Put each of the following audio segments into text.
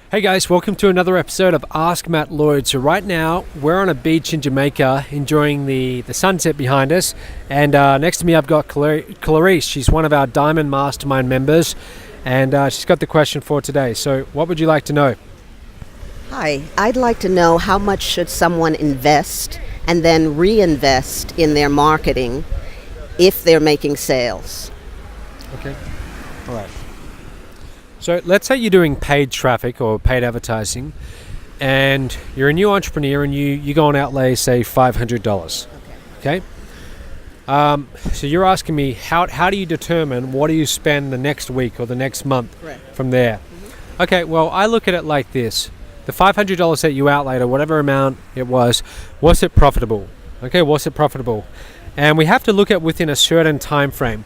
Hey guys, welcome to another episode of Ask Matt Lloyd. So right now we're on a beach in Jamaica enjoying the sunset behind us, and next to me I've got Clarice. She's one of our Diamond Mastermind members, and she's got the question for today. So what would you like to know? Hi, I'd like to know how much should someone invest and then reinvest in their marketing if they're making sales? Okay, all right. So let's say you're doing paid traffic or paid advertising, and you're a new entrepreneur and you go and outlay, say, $500. Okay? So you're asking me, how do you determine what do you spend the next week or the next month from there? Mm-hmm. Okay, well, I look at it like this. The $500 that you outlaid, or whatever amount it was it profitable? Okay, was it profitable? And we have to look at within a certain time frame.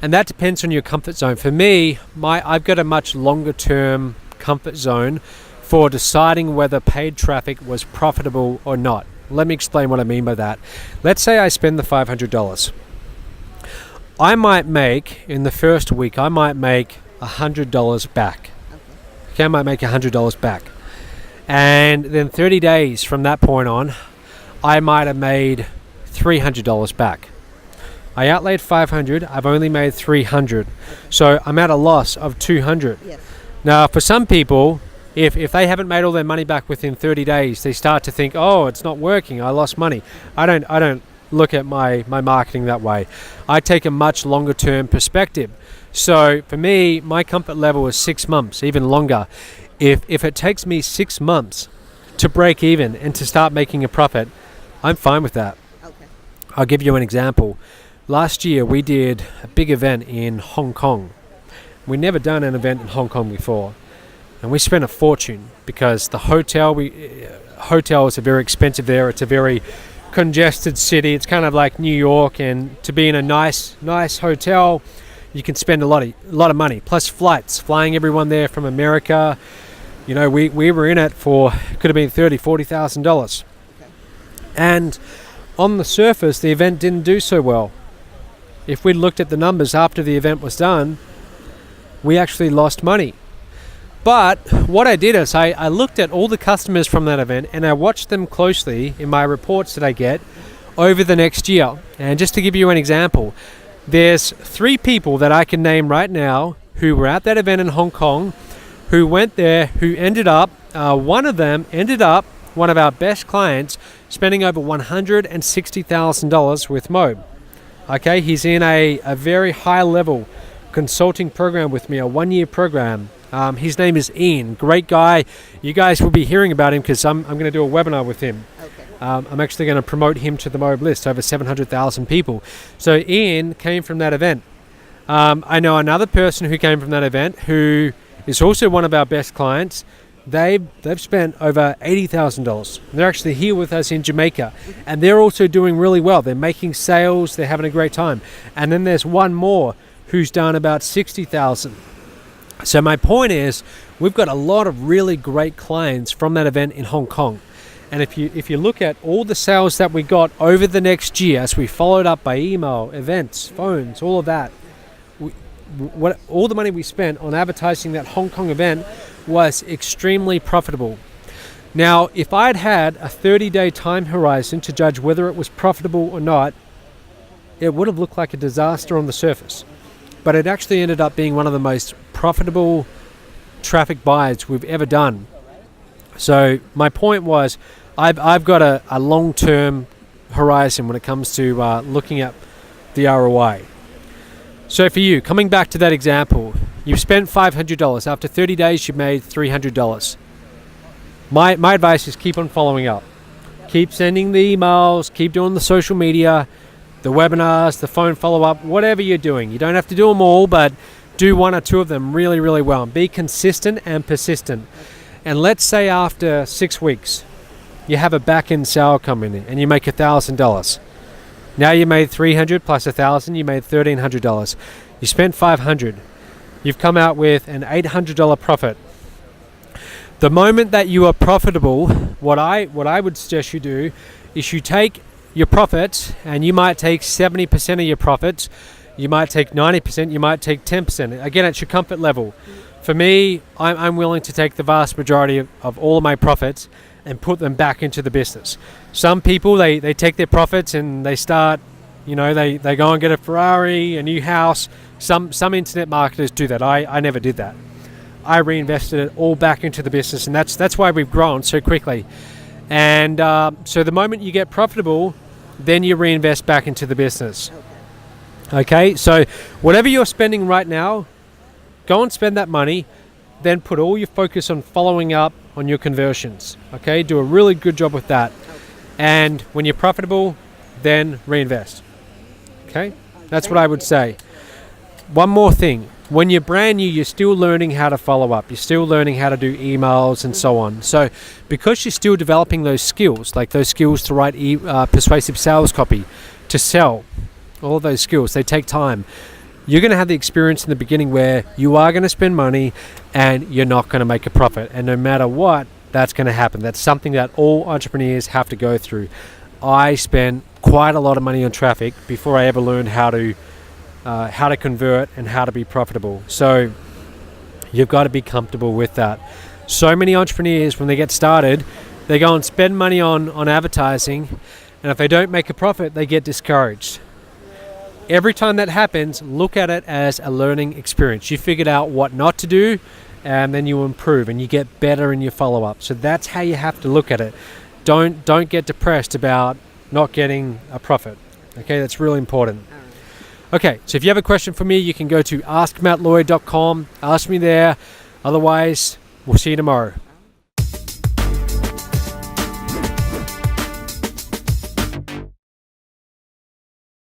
And that depends on your comfort zone. For me, I've got a much longer term comfort zone for deciding whether paid traffic was profitable or not. Let me explain what I mean by that. Let's say I spend the $500. I might make, in the first week, $100 back. Okay, I might make $100 back. And then 30 days from that point on, I might have made $300 back. I outlaid 500, I've only made 300. So I'm at a loss of 200. Yes. Now, for some people, if they haven't made all their money back within 30 days, they start to think, oh, it's not working, I lost money. I don't look at my marketing that way. I take a much longer term perspective. So for me, my comfort level is 6 months, even longer. If it takes me 6 months to break even and to start making a profit, I'm fine with that. Okay. I'll give you an example. Last year we did a big event in Hong Kong. We'd never done an event in Hong Kong before, and we spent a fortune because the hotels are very expensive there. It's a very congested city. It's kind of like New York, and to be in a nice hotel, you can spend a lot of money. Plus flights, flying everyone there from America. You know, we were in it for, could have been $30,000-$40,000, and on the surface, the event didn't do so well. If we looked at the numbers after the event was done, we actually lost money. But what I did is I looked at all the customers from that event and I watched them closely in my reports that I get over the next year. And just to give you an example, there's 3 people that I can name right now who were at that event in Hong Kong, who went there, who ended up, one of them ended up, one of our best clients, spending over $160,000 with Mo. Okay, he's in a very high level consulting program with me, a 1-year program. His name is Ian, great guy. You guys will be hearing about him because I'm going to do a webinar with him. Okay. I'm actually going to promote him to the Mob list, over 700,000 people. So Ian came from that event. I know another person who came from that event who is also one of our best clients. They've spent over $80,000. They're actually here with us in Jamaica, and they're also doing really well. They're making sales. They're having a great time. And then there's one more who's done about $60,000. So my point is, we've got a lot of really great clients from that event in Hong Kong. And if you look at all the sales that we got over the next year, as we followed up by email, events, phones, all of that, all the money we spent on advertising that Hong Kong event was extremely profitable. Now, if I'd had a 30-day time horizon to judge whether it was profitable or not, it would have looked like a disaster on the surface. But it actually ended up being one of the most profitable traffic buys we've ever done. So my point was, I've got a long-term horizon when it comes to looking at the ROI. So for you, coming back to that example, you've spent $500. After 30 days, you've made $300. My advice is keep on following up. Keep sending the emails, keep doing the social media, the webinars, the phone follow-up, whatever you're doing. You don't have to do them all, but do 1 or 2 of them really, really well. Be consistent and persistent. And let's say after 6 weeks, you have a back-end sale coming in and you make $1,000. Now you made $300 plus $1,000, you made $1,300. You spent $500. You've come out with an $800 profit. The moment that you are profitable, what I would suggest you do is you take your profits, and you might take 70% of your profits, you might take 90%, you might take 10%. Again, it's your comfort level. For For me, I'm willing to take the vast majority of all of my profits and put them back into the business. Some people, they take their profits and they start, they go and get a Ferrari, a new house. Some internet marketers do that. I never did that. I reinvested it all back into the business, and that's why we've grown so quickly. And so the moment you get profitable, then you reinvest back into the business. Okay, so whatever you're spending right now, go and spend that money, then put all your focus on following up on your conversions. Okay, do a really good job with that. And when you're profitable, then reinvest. Okay, that's what I would say. One more thing. When you're brand new, you're still learning how to follow up. You're still learning how to do emails and so on. So because you're still developing those skills, like those skills to write persuasive sales copy, to sell, all of those skills, they take time. You're going to have the experience in the beginning where you are going to spend money and you're not going to make a profit. And no matter what, that's going to happen. That's something that all entrepreneurs have to go through. I spent quite a lot of money on traffic before I ever learned how to convert and how to be profitable. So you've got to be comfortable with that. So many entrepreneurs, when they get started, they go and spend money on advertising, and if they don't make a profit, they get discouraged. Every time that happens, look at it as a learning experience. You figured out what not to do, and then you improve and you get better in your follow-up. So that's how you have to look at it. Don't get depressed about not getting a profit. Okay, that's really important. Okay, so if you have a question for me, you can go to askmattlloyd.com. Ask me there. Otherwise, we'll see you tomorrow.